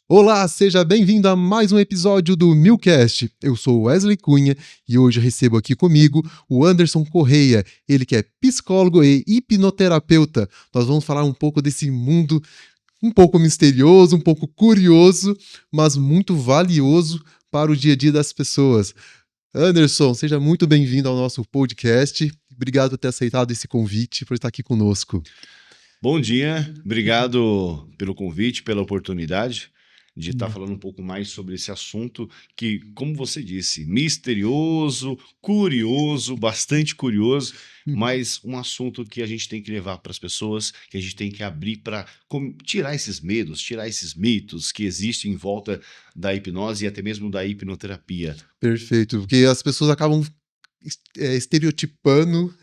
Olá, seja bem-vindo a mais um episódio do Milcast. Eu sou o Wesley Cunha e hoje recebo aqui comigo o Anderson Correia, ele que é psicólogo e hipnoterapeuta. Nós vamos falar um pouco desse mundo um pouco misterioso, um pouco curioso, mas muito valioso para o dia a dia das pessoas. Anderson, seja muito bem-vindo ao nosso podcast. Obrigado por ter aceitado esse convite, por estar aqui conosco. Bom dia, obrigado pelo convite, pela oportunidade de estar falando um pouco mais sobre esse assunto que, como você disse, misterioso, curioso, bastante curioso, mas um assunto que a gente tem que levar para as pessoas, que a gente tem que abrir para tirar esses medos, tirar esses mitos que existem em volta da hipnose e até mesmo da hipnoterapia. Perfeito, porque as pessoas acabam estereotipando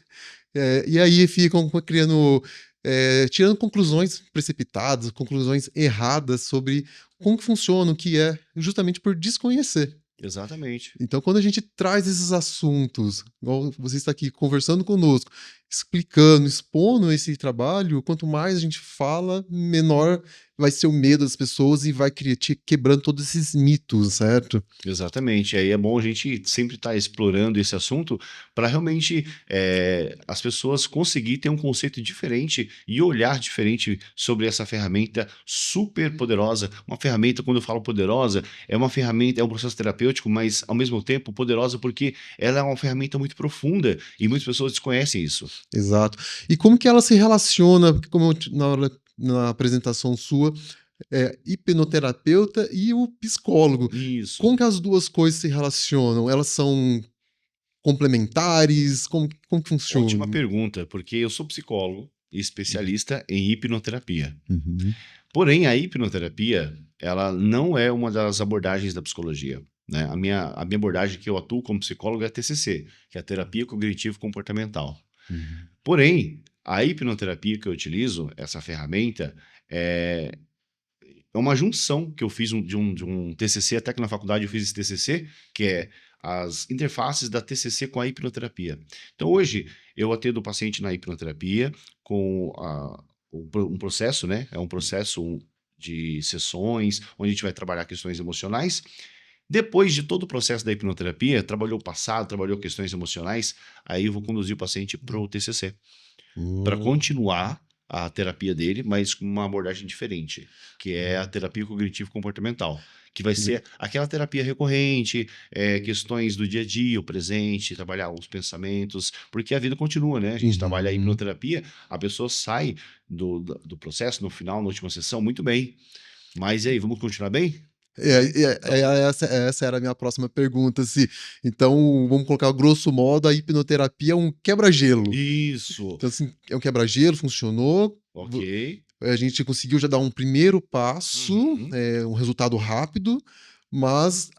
e aí ficam criando, tirando conclusões precipitadas, conclusões erradas sobre como que funciona, o que é, justamente por desconhecer. Exatamente. Então, quando a gente traz esses assuntos, igual você está aqui conversando conosco, explicando, expondo esse trabalho, quanto mais a gente fala, menor vai ser o medo das pessoas e vai quebrando todos esses mitos, certo? Exatamente. Aí é bom a gente sempre estar explorando esse assunto para realmente as pessoas conseguirem ter um conceito diferente e olhar diferente sobre essa ferramenta super poderosa. Uma ferramenta, quando eu falo poderosa, é uma ferramenta, é um processo terapêutico, mas ao mesmo tempo poderosa porque ela é uma ferramenta muito profunda e muitas pessoas desconhecem isso. Exato. E como que ela se relaciona, porque como na apresentação sua, hipnoterapeuta e o psicólogo. Isso. Como que as duas coisas se relacionam? Elas são complementares? Como que Ótima funciona? pergunta, porque eu sou psicólogo e especialista em hipnoterapia. Uhum. Porém, a hipnoterapia, ela não é uma das abordagens da psicologia, né? A minha abordagem que eu atuo como psicólogo é a TCC, que é a terapia cognitivo-comportamental. Uhum. Porém, a hipnoterapia que eu utilizo, essa ferramenta, é, é uma junção que eu fiz de um TCC, até que na faculdade eu fiz esse TCC, que é as interfaces da TCC com a hipnoterapia. Então, hoje, eu atendo o paciente na hipnoterapia com um processo, né? É um processo de sessões, onde a gente vai trabalhar questões emocionais. Depois de todo o processo da hipnoterapia, trabalhou o passado, trabalhou questões emocionais, aí eu vou conduzir o paciente para o TCC para Hum. continuar a terapia dele, mas com uma abordagem diferente, que é a terapia cognitivo-comportamental, que vai ser aquela terapia recorrente, questões do dia a dia, o presente, trabalhar os pensamentos, porque a vida continua, né? A gente trabalha a Uhum. hipnoterapia, a pessoa sai do processo, no final, na última sessão, muito bem. Mas e aí, vamos continuar bem? Essa era a minha próxima pergunta. Então, vamos colocar grosso modo, a hipnoterapia é um quebra-gelo. Isso, Então, assim, é um quebra-gelo, funcionou. ok. A gente conseguiu já dar um primeiro passo, Uhum. um resultado rápido, mas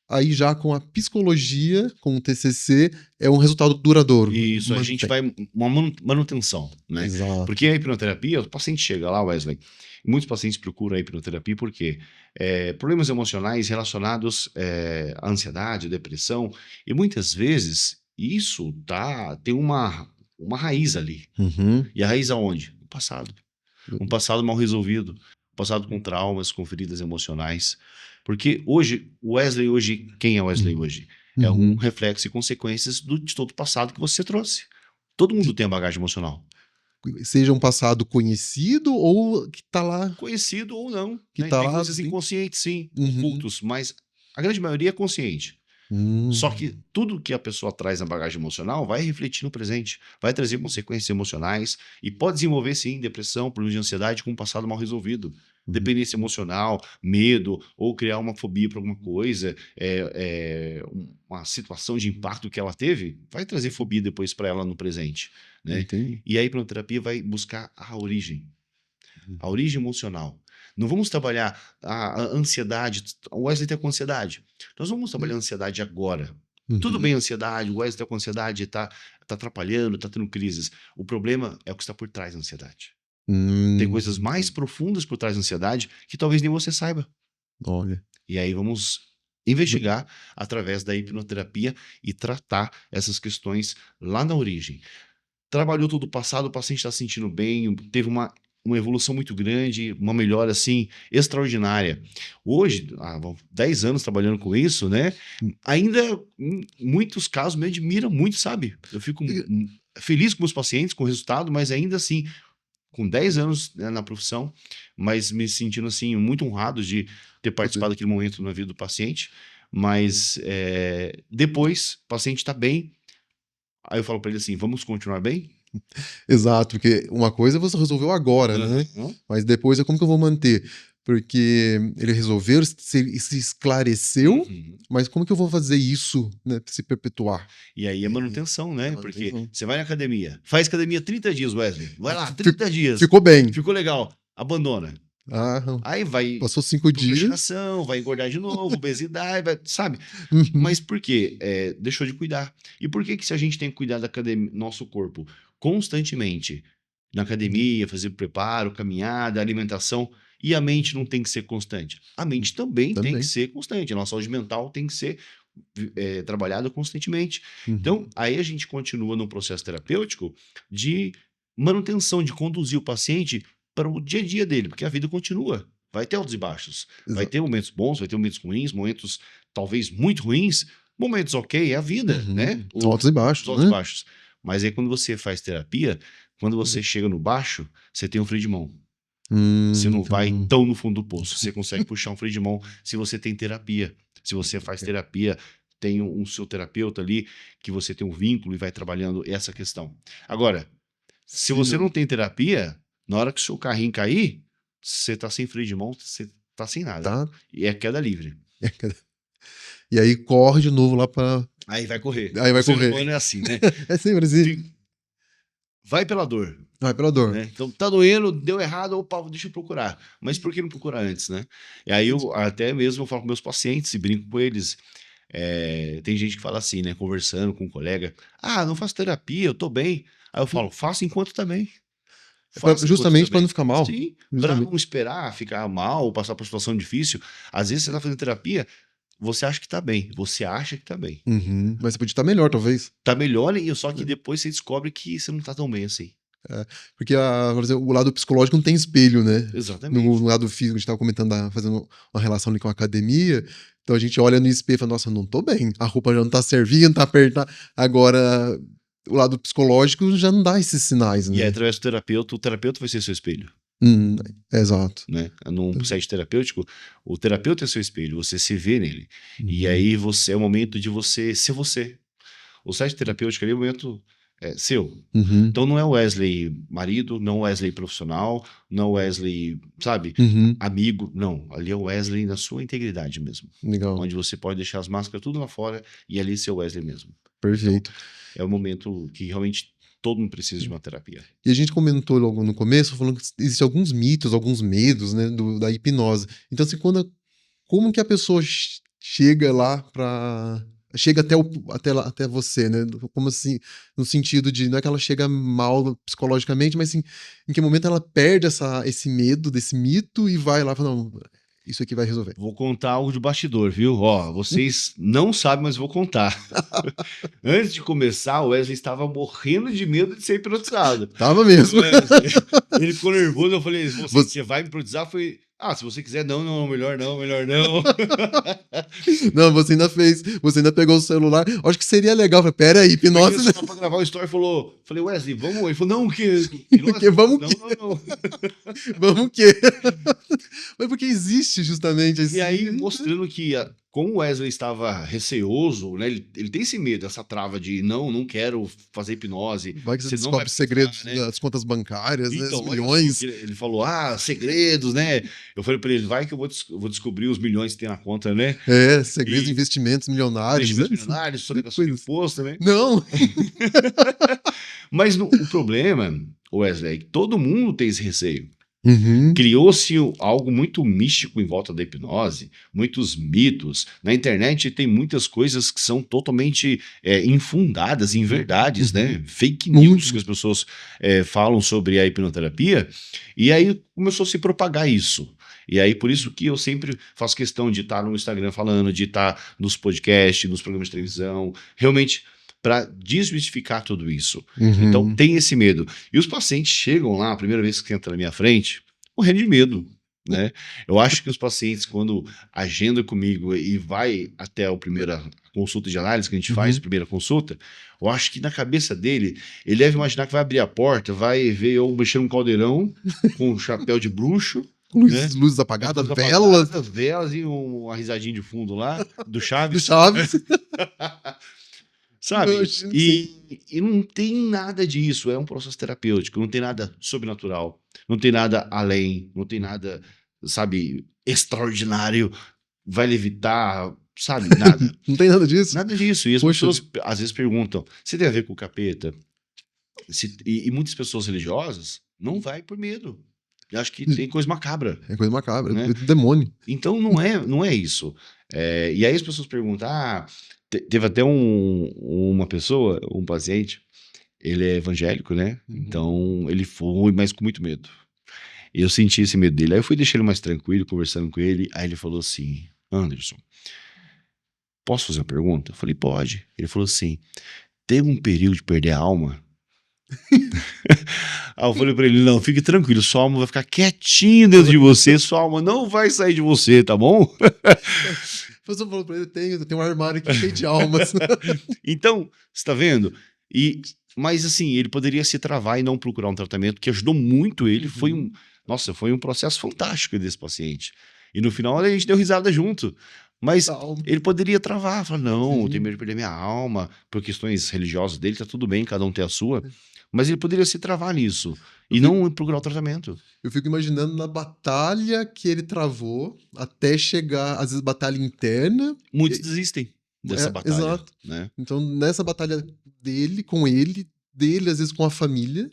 aí já com a psicologia, com o TCC, é um resultado duradouro. Isso, a gente Mantém. vai uma manutenção, né? Porque Exato. a hipnoterapia, o paciente chega lá, Wesley, e muitos pacientes procuram a hipnoterapia porque problemas emocionais relacionados à ansiedade, depressão, e muitas vezes isso tem uma raiz ali. Uhum. E a raiz aonde? No passado. Um passado mal resolvido, um passado com traumas, com feridas emocionais. Porque hoje, quem é Wesley hoje? É um Uhum. reflexo e consequências de todo o passado que você trouxe. Todo mundo tem a bagagem emocional. Seja um passado conhecido ou que tá lá, Conhecido ou não, que né? tá Tem lá coisas bem. inconscientes, sim, Uhum. ocultos, mas a grande maioria é consciente. Só Hum. que tudo que a pessoa traz na bagagem emocional vai refletir no presente, vai trazer consequências emocionais e pode desenvolver, sim, depressão, problemas de ansiedade com um passado mal resolvido. Uhum. Dependência emocional, medo, ou criar uma fobia para alguma coisa, uma situação de impacto que ela teve, vai trazer fobia depois para ela no presente, né? Entendi. E a hipnoterapia vai buscar a origem emocional. Não vamos trabalhar a ansiedade. O Wesley está com ansiedade. Nós vamos trabalhar a ansiedade agora. Tudo Uhum. bem, ansiedade, o Wesley está com ansiedade, está atrapalhando, está tendo crises. O problema é o que está por trás da ansiedade. Tem coisas mais Entendi. profundas por trás da ansiedade que talvez nem você saiba. Olha. E aí vamos investigar através da hipnoterapia e tratar essas questões lá na origem. Trabalhou todo o passado, o paciente está se sentindo bem, teve uma uma evolução muito grande, uma melhora, assim, extraordinária. Hoje, há 10 anos trabalhando com isso, né? Ainda, em muitos casos, me admira muito, sabe? Eu fico feliz com meus pacientes, com o resultado, mas ainda assim, com 10 anos, né, na profissão, mas me sentindo, assim, muito honrado de ter participado daquele momento na vida do paciente. Mas depois, o paciente está bem, aí eu falo para ele assim, vamos continuar bem? Exato, porque uma coisa você resolveu agora, né? Mas depois é como que eu vou manter? Porque ele resolveu, se esclareceu, mas como que eu vou fazer isso, né, se perpetuar? E aí é manutenção, né? Porque manutenção. você vai na academia, faz academia 30 dias, Wesley. Vai lá, 30 dias. Ficou bem. Ficou legal. Abandona. Aí vai Passou 5 dias. procrastinação, vai engordar de novo, obesidade, sabe? Mas por quê? Deixou de cuidar. E por que se a gente tem que cuidar da nosso corpo constantemente, na academia, fazer preparo, caminhada, alimentação, e a mente não tem que ser constante? A mente também tem que ser constante. A nossa saúde mental tem que ser trabalhada constantemente. Então, aí a gente continua num processo terapêutico de manutenção, de conduzir o paciente para o dia a dia dele, porque a vida continua. Vai ter altos e baixos. Vai ter momentos bons, vai ter momentos ruins, momentos talvez muito ruins, momentos ok, é a vida, né? Altos e baixos. Altos e baixos. Mas aí quando você faz terapia, quando você chega no baixo, você tem um freio de mão. Você não vai tão no fundo do poço. Você consegue puxar um freio de mão se você tem terapia. Se você faz terapia, tem um seu terapeuta ali, que você tem um vínculo e vai trabalhando essa questão. Agora, se você não tem terapia, na hora que o seu carrinho cair, você tá sem freio de mão, você tá sem nada. E é queda livre. E aí corre de novo lá pra... Aí vai correr. Aí vai correr. O ser humano é assim, né? É sempre assim. Vai pela dor. Vai pela dor. Né? Então, tá doendo, deu errado, opa, deixa eu procurar. Mas por que não procurar antes, né? E aí, até mesmo eu falo com meus pacientes e brinco com eles. Tem gente que fala assim, né? Conversando com um colega. Ah, não faço terapia, eu tô bem. Aí eu falo, faça enquanto tá bem. Justamente para não ficar mal. Sim, para não esperar ficar mal, passar por uma situação difícil. Às vezes você tá fazendo terapia, você acha que tá bem. Você acha que tá bem. Mas você podia estar melhor, talvez. Tá melhor, só que depois você descobre que você não tá tão bem assim. Porque por exemplo, o lado psicológico não tem espelho, né? Exatamente. No lado físico, a gente tava comentando, fazendo uma relação ali com a academia. Então a gente olha no espelho e fala, nossa, não tô bem. A roupa já não tá servindo, tá apertada. Agora, o lado psicológico já não dá esses sinais, né? E aí, através do terapeuta, o terapeuta vai ser seu espelho. Exato. Né? Num processo terapêutico, o terapeuta é seu espelho, você se vê nele. E aí é o momento de você ser você. O site terapêutico ali é o momento seu. Então não é o Wesley marido, não é o Wesley profissional, não é o Wesley, sabe, amigo. Não, ali é o Wesley na sua integridade mesmo. Legal. Onde você pode deixar as máscaras tudo lá fora e ali ser o Wesley mesmo. Perfeito. Então, é o momento que realmente todo mundo precisa de uma terapia. E a gente comentou logo no começo, falando que existem alguns mitos, alguns medos, né, da hipnose. Então, assim, como que a pessoa chega lá chega até você, né? Como assim, no sentido de, não é que ela chega mal psicologicamente, mas assim, em que momento ela perde esse medo desse mito e vai lá e fala, não, isso aqui vai resolver. Vou contar algo de bastidor, viu? Ó, vocês não sabem, mas vou contar. Antes de começar, o Wesley estava morrendo de medo de ser hipnotizado. Tava mesmo. Ele ficou nervoso, eu falei, você vai me hipnotizar? Eu falei, se você quiser, não, melhor não. Não, você ainda pegou o celular. Acho que seria legal. Falei, pera aí, hipnose. Só pra gravar o story, falei, Wesley, vamos? Ele falou, não, o quê? Vamos não, quê? Não. Vamos o quê? Mas porque existe justamente esse... E aí, mostrando que como o Wesley estava receoso, né? Ele tem esse medo, essa trava de não quero fazer hipnose. Vai que você descobre segredos, né, das contas bancárias, então, né, milhões. Ele falou, segredos, né? Eu falei pra ele, vai que eu vou descobrir os milhões que tem na conta, né? Segredos de investimentos milionários. Milionários, sonegação de imposto também. Não! Mas o problema, Wesley, é que todo mundo tem esse receio. Uhum. Criou-se algo muito místico em volta da hipnose, muitos mitos. Na internet tem muitas coisas que são totalmente infundadas em verdades, né? Fake news que as pessoas falam sobre a hipnoterapia. E aí começou a se propagar isso. E aí por isso que eu sempre faço questão de estar no Instagram falando, de estar nos podcasts, nos programas de televisão, realmente para desmistificar tudo isso. Uhum. Então, tem esse medo. E os pacientes chegam lá, a primeira vez que entra na minha frente, morrendo de medo, né? Eu acho que os pacientes, quando agendam comigo e vai até a primeira consulta de análise que a gente faz, a primeira consulta, eu acho que na cabeça dele, ele deve imaginar que vai abrir a porta, vai ver eu mexendo um caldeirão com um chapéu de bruxo, né? Luzes apagadas, Luzes velas. apagadas, velas e uma risadinha de fundo lá, do Chaves. Do Chaves. Sabe? Imagino que sim. E não tem nada disso, é um processo terapêutico, não tem nada sobrenatural, não tem nada além, não tem nada, sabe, extraordinário, vai levitar, sabe, nada. Não tem nada disso? Nada disso. E as Poxa. pessoas às vezes perguntam, se tem a ver com o capeta? E muitas pessoas religiosas não vai por medo. Eu acho que tem coisa macabra. É coisa macabra, Né? é do demônio. Então não é isso. E aí as pessoas perguntam, teve até uma pessoa, um paciente, ele é evangélico, né? Uhum. Então ele foi, mas com muito medo. E eu senti esse medo dele. Aí eu fui deixar ele mais tranquilo, conversando com ele. Aí ele falou assim, Anderson, posso fazer uma pergunta? Eu falei, pode. Ele falou assim, teve um período de perder a alma? Aí eu falei pra ele, não, fique tranquilo, sua alma vai ficar quietinha dentro de você, sua alma não vai sair de você, tá bom? Você falou pra ele, tem um armário aqui cheio de almas. Então, você tá vendo? Mas assim, ele poderia se travar e não procurar um tratamento que ajudou muito ele. Uhum. Foi um processo fantástico desse paciente. E no final a gente deu risada junto. Mas ele poderia travar, falar, não, eu tenho medo de perder minha alma, por questões religiosas dele, tá tudo bem, cada um tem a sua. Mas ele poderia se travar nisso e não procurar o tratamento. Eu fico imaginando na batalha que ele travou até chegar, às vezes, batalha interna. Muitos desistem dessa batalha. Exato. Né? Então, nessa batalha dele, dele, às vezes, com a família.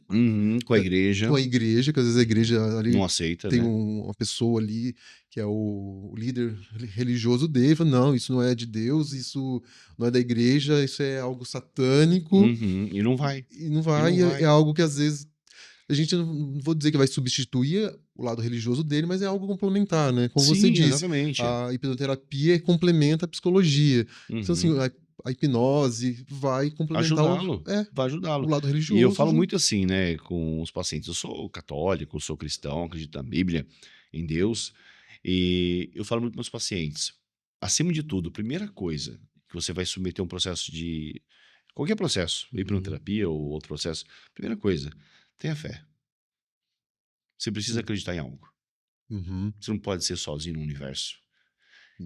Com a igreja. Com a igreja, que às vezes a igreja ali não aceita, tem né? uma pessoa ali que é o líder religioso dele, fala, não, isso não é de Deus, isso não é da igreja, isso é algo satânico. E não vai. E não vai, é algo que às vezes a gente não vou dizer que vai substituir o lado religioso dele, mas é algo complementar, né? Como você disse, exatamente. a hipnoterapia complementa a psicologia. Então, assim, a hipnose vai complementar vai ajudá-lo. o lado religioso. E eu falo muito assim, né, com os pacientes. Eu sou católico, sou cristão, acredito na Bíblia, em Deus. E eu falo muito para os pacientes. Acima de tudo, a primeira coisa que você vai submeter um processo de... Qualquer processo, hipnoterapia ou outro processo. Primeira coisa, tenha fé. Você precisa acreditar em algo. Você não pode ser sozinho no universo.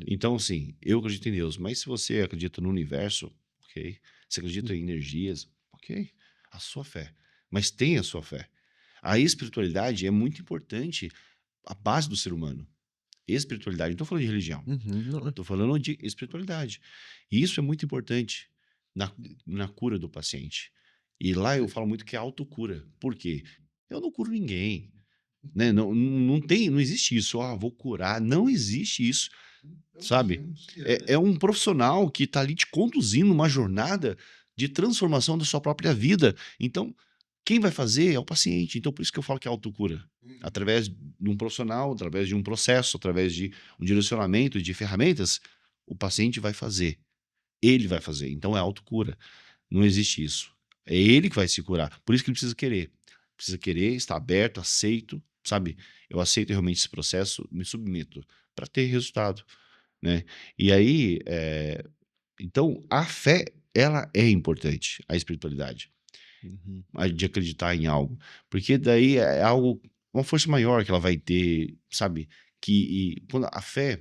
Então, assim, eu acredito em Deus, mas se você acredita no universo, ok. Você acredita em energias, ok. A sua fé. Mas tenha a sua fé. A espiritualidade é muito importante, a base do ser humano. Espiritualidade, não estou falando de religião. Estou falando de espiritualidade. E isso é muito importante na cura do paciente. E lá eu falo muito que é autocura. Por quê? Eu não curo ninguém. Né? Não existe isso. Vou curar. Não existe isso. Sabe? É um profissional que está ali te conduzindo uma jornada de transformação da sua própria vida. Então, quem vai fazer é o paciente. Então, por isso que eu falo que é autocura. Através de um profissional, através de um processo, através de um direcionamento de ferramentas, o paciente vai fazer. Ele vai fazer. Então, é autocura. Não existe isso. É ele que vai se curar. Por isso que ele precisa querer. Precisa querer, estar aberto, aceito, sabe? Eu aceito realmente esse processo, me submeto para ter resultado, né? E aí, então, a fé, ela é importante, a espiritualidade. De acreditar em algo. Porque daí é algo, uma força maior que ela vai ter, sabe? Quando a fé,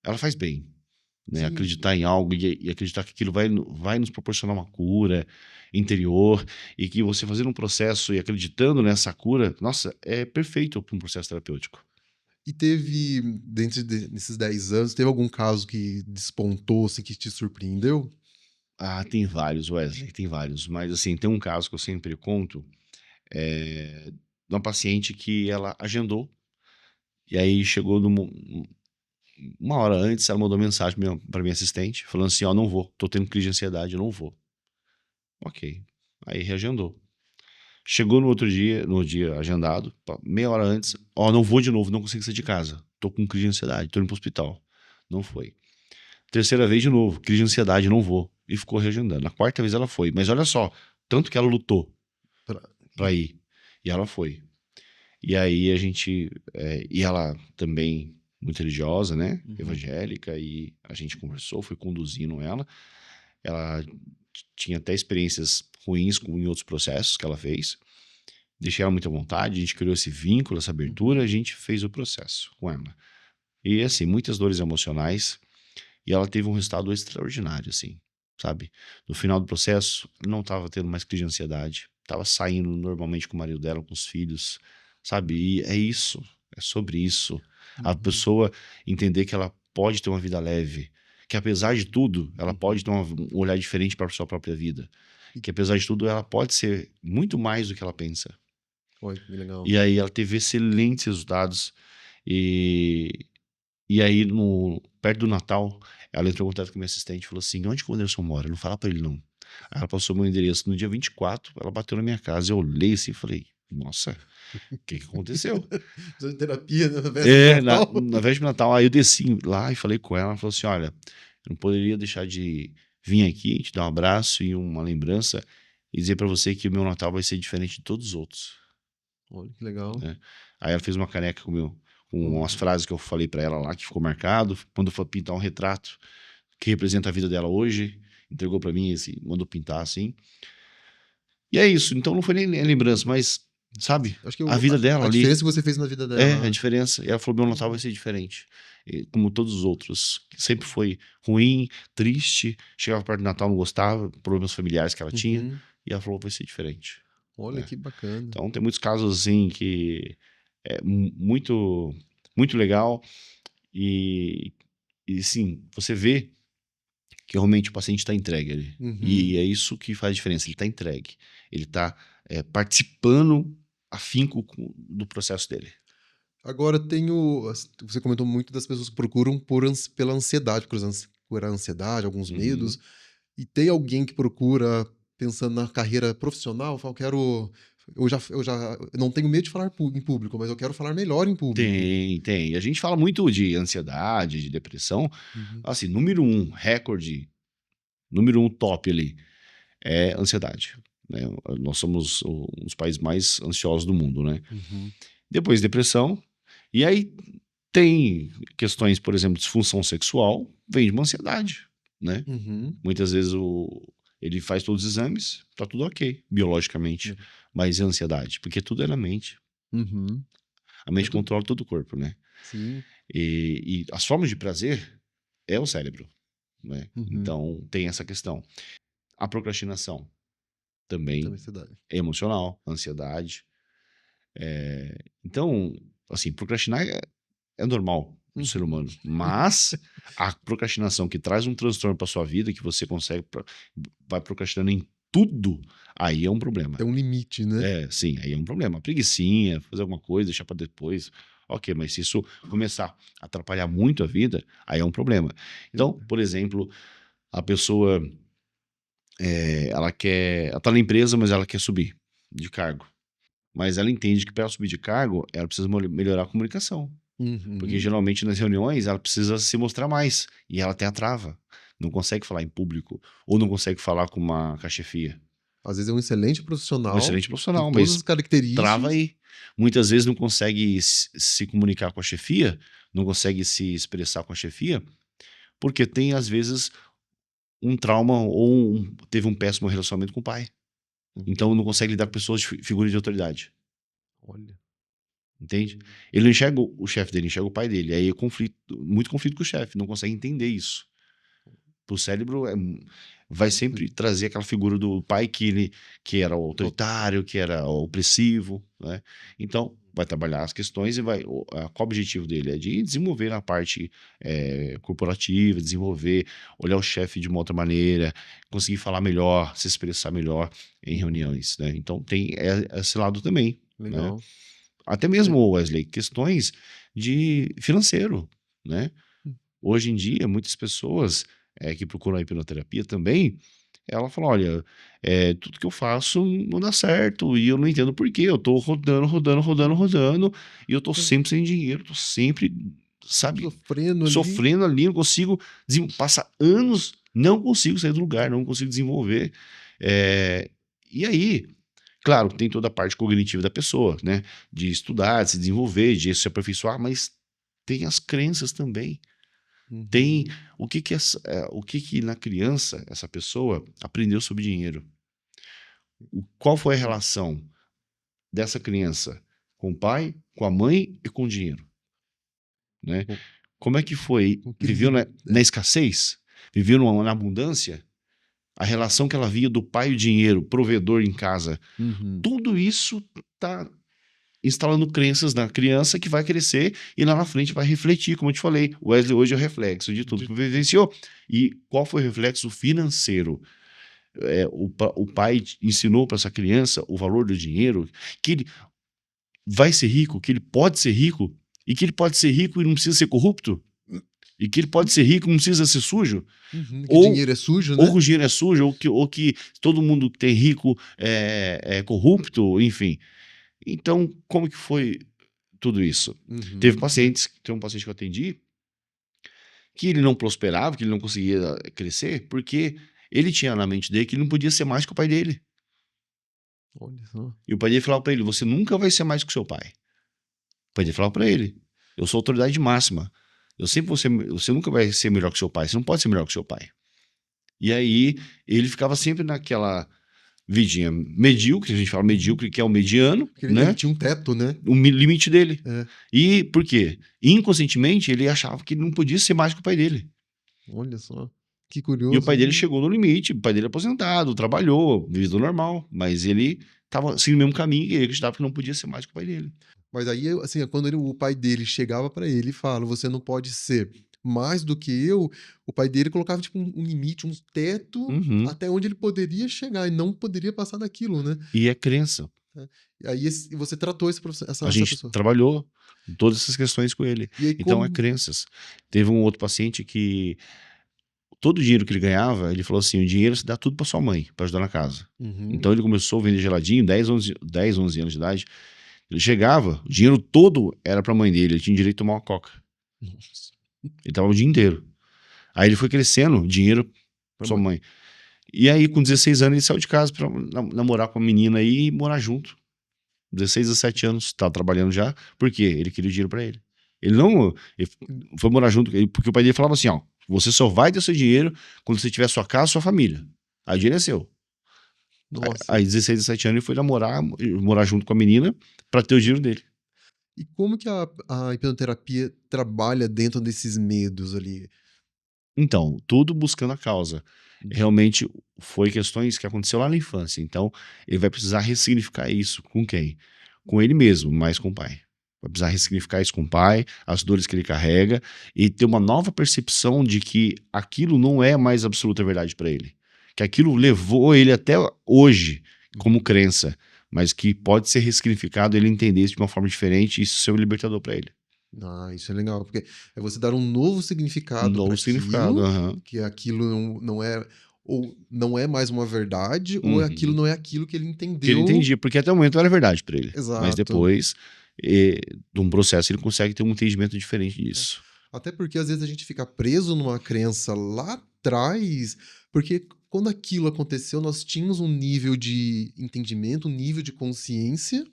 ela faz bem. Né? Acreditar em algo e acreditar que aquilo vai nos proporcionar uma cura interior e que você fazendo um processo e acreditando nessa cura, nossa, é perfeito para um processo terapêutico. E teve, dentro desses 10 anos, teve algum caso que despontou, assim, que te surpreendeu? Tem vários, Wesley, tem vários. Mas, assim, tem um caso que eu sempre conto, de uma paciente que ela agendou, e aí chegou uma hora antes, ela mandou mensagem para minha assistente, falando assim, não vou, tô tendo crise de ansiedade, eu não vou. Ok. Aí reagendou. Chegou no dia agendado, meia hora antes, não vou de novo, não consigo sair de casa, tô com crise de ansiedade, tô indo pro hospital. Não foi. Terceira vez de novo, crise de ansiedade, não vou. e ficou reagendando. Na quarta vez ela foi. Mas olha só, tanto que ela lutou pra ir. E ela foi. E aí a gente... e ela também muito religiosa, né? Evangélica. E a gente conversou, foi conduzindo ela. Ela tinha até experiências ruins em outros processos que ela fez. Deixei ela muito à vontade, a gente criou esse vínculo, essa abertura, a gente fez o processo com ela. E assim, muitas dores emocionais, e ela teve um resultado extraordinário, assim, sabe? No final do processo, não estava tendo mais crise de ansiedade, estava saindo normalmente com o marido dela, com os filhos, sabe? E é isso, é sobre isso. A pessoa entender que ela pode ter uma vida leve, que apesar de tudo, ela pode ter um olhar diferente para a sua própria vida. Que apesar de tudo, ela pode ser muito mais do que ela pensa. Oi, que legal. E aí ela teve excelentes resultados. E aí, perto do Natal, ela entrou em contato com a minha assistente e falou assim: onde que o Anderson mora? Não fala pra ele, não. Aí ela passou meu endereço. No dia 24, ela bateu na minha casa. Eu olhei assim e falei: nossa, o que aconteceu? Fazendo terapia na véspera do Natal. Na véspera do Natal. Aí eu desci lá e falei com ela. Ela falou assim: olha, eu não poderia deixar de vir aqui, te dar um abraço e uma lembrança e dizer pra você que o meu Natal vai ser diferente de todos os outros. Olha que legal. Aí ela fez uma caneca com umas frases que eu falei pra ela lá, que ficou marcado. Quando eu for pintar um retrato que representa a vida dela hoje, entregou pra mim, mandou pintar assim. E é isso. Então não foi nem lembrança, mas, sabe, Acho que a vida dela ali. A diferença que você fez na vida dela. A diferença. E ela falou: meu Natal vai ser diferente. E, como todos os outros. Sempre foi ruim, triste. Chegava perto do Natal, não gostava, problemas familiares que ela tinha. E ela falou: vai ser diferente. Olha que bacana. Então tem muitos casos assim que é muito, muito legal. E sim, você vê que realmente o paciente está entregue ali. E é isso que faz a diferença. Ele está entregue. Ele está participando afinco do processo dele. Agora você comentou muito das pessoas que procuram pela ansiedade, por ansiedade, alguns medos. E tem alguém que procura pensando na carreira profissional, fala: eu já não tenho medo de falar em público, mas eu quero falar melhor em público. Tem. A gente fala muito de ansiedade, de depressão. Assim, número 1, recorde, número 1 top ali é ansiedade. Né? Nós somos um dos países mais ansiosos do mundo, né? Depois depressão. E aí tem questões, por exemplo, disfunção sexual, vem de uma ansiedade, né? Muitas vezes ele faz todos os exames, tá tudo ok, biologicamente, mas é ansiedade, porque tudo é na mente. A mente controla todo o corpo, né? Sim. E as formas de prazer é o cérebro, né? Então tem essa questão. A procrastinação também é emocional, ansiedade. Então, assim, procrastinar é normal no ser humano, mas a procrastinação que traz um transtorno para sua vida, que você vai procrastinando em tudo, aí é um problema. Tem um limite, né? Sim, aí é um problema. Preguicinha, fazer alguma coisa, deixar para depois. Ok, mas se isso começar a atrapalhar muito a vida, aí é um problema. Então, por exemplo, a pessoa ela tá na empresa, mas ela quer subir de cargo. Mas ela entende que para ela subir de cargo, ela precisa melhorar a comunicação. Porque geralmente nas reuniões ela precisa se mostrar mais. E ela tem a trava. Não consegue falar em público. Ou não consegue falar com a chefia. Às vezes é um excelente profissional. Um excelente profissional, tem mas todas as características. Trava aí. Muitas vezes não consegue se comunicar com a chefia, não consegue se expressar com a chefia, porque tem, às vezes, um trauma ou teve um péssimo relacionamento com o pai. Então não consegue lidar com pessoas de figura de autoridade. Olha. Entende? Ele não enxerga o chefe dele, enxerga o pai dele. Aí é muito conflito com o chefe, não consegue entender isso. Pro cérebro vai sempre trazer aquela figura do pai que era o autoritário, que era o opressivo, né? Então vai trabalhar as questões e qual o objetivo dele? É de desenvolver na parte corporativa, olhar o chefe de uma outra maneira, conseguir falar melhor, se expressar melhor em reuniões, né? Então tem esse lado também. Legal. Né? Até mesmo, Wesley, questões de financeiro, né? Hoje em dia, muitas pessoas que procuram a hipnoterapia também, ela fala: olha, tudo que eu faço não dá certo e eu não entendo por quê. Eu tô rodando e eu tô sempre sem dinheiro, tô sempre, sabe, Sofrendo ali, não consigo. Passa anos Não consigo sair do lugar, não consigo desenvolver. E aí, claro, tem toda a parte cognitiva da pessoa, né? De estudar, de se desenvolver, de se aperfeiçoar, mas tem as crenças também. Tem o que na criança essa pessoa aprendeu sobre dinheiro. Qual foi a relação dessa criança com o pai, com a mãe e com o dinheiro, né? Como é que foi? Viveu na escassez? Viveu na abundância? A relação que ela via do pai e o dinheiro, provedor em casa. Tudo isso está instalando crenças na criança que vai crescer e lá na frente vai refletir, como eu te falei. O Wesley hoje é o reflexo de tudo que vivenciou. E qual foi o reflexo financeiro? O pai ensinou para essa criança o valor do dinheiro, que ele vai ser rico, que ele pode ser rico, e que ele pode ser rico e não precisa ser corrupto, e que ele pode ser rico e não precisa ser sujo. Que o dinheiro é sujo, né? Ou que o dinheiro é sujo, ou que todo mundo que tem rico é corrupto, enfim. Então, como que foi tudo isso? Tem um paciente que eu atendi, que ele não prosperava, que ele não conseguia crescer, porque ele tinha na mente dele que ele não podia ser mais que o pai dele. Olha só. E o pai dele falava para ele, você nunca vai ser mais que o seu pai. O pai dele falava para ele, eu sou autoridade máxima. Você nunca vai ser melhor que seu pai, você não pode ser melhor que seu pai. E aí, ele ficava sempre naquela vidinha medíocre, a gente fala medíocre, que é o mediano, Porque né? Ele tinha um teto, né? O limite dele. É. E por quê? Inconscientemente, ele achava que ele não podia ser mais que o pai dele. Olha só, que curioso. E o pai dele chegou no limite, o pai dele é aposentado, trabalhou, vida normal, mas ele estava seguindo o mesmo caminho e ele acreditava que não podia ser mais que o pai dele. Mas aí, assim, quando o pai dele chegava para ele e fala, você não pode ser mais do que eu, o pai dele colocava tipo um limite, um teto até onde ele poderia chegar e não poderia passar daquilo, né? E é crença. E aí você tratou essa A gente pessoa. trabalhou todas essas questões com ele. E aí, então é crenças. Teve um outro paciente que todo o dinheiro que ele ganhava, ele falou assim, o dinheiro você dá tudo para sua mãe, para ajudar na casa. Então ele começou a vender geladinho, 10, 11 anos de idade. Ele chegava, o dinheiro todo era para a mãe dele, ele tinha direito a tomar uma coca. Nossa. Ele tava o dia inteiro. Aí ele foi crescendo, dinheiro pra sua mãe. E aí, com 16 anos, ele saiu de casa pra namorar com a menina aí e morar junto. 16, 17 anos, tava trabalhando já. Por quê? Ele queria o dinheiro pra ele. Ele foi morar junto, porque o pai dele falava assim, ó, você só vai ter seu dinheiro quando você tiver sua casa, sua família. Aí o dinheiro é seu. Nossa. Aí, 16, 17 anos, ele foi morar junto com a menina pra ter o dinheiro dele. E como que a hipnoterapia trabalha dentro desses medos ali? Então, tudo buscando a causa. Realmente foi questões que aconteceu lá na infância. Então, ele vai precisar ressignificar isso com quem? Com ele mesmo, mais com o pai. Vai precisar ressignificar isso com o pai, as dores que ele carrega e ter uma nova percepção de que aquilo não é mais absoluta verdade para ele. Que aquilo levou ele até hoje como crença, mas que pode ser ressignificado, ele entender isso de uma forma diferente e isso ser o libertador para ele. Ah, isso é legal, porque é você dar um novo significado novo para significado, aquilo, que aquilo não é, ou não é mais uma verdade, ou aquilo não é aquilo que ele entendeu. Que ele entendia, porque até o momento era verdade para ele. Exato. Mas depois, de um processo, ele consegue ter um entendimento diferente disso. Até porque às vezes a gente fica preso numa crença lá atrás, porque quando aquilo aconteceu, nós tínhamos um nível de entendimento, um nível de consciência.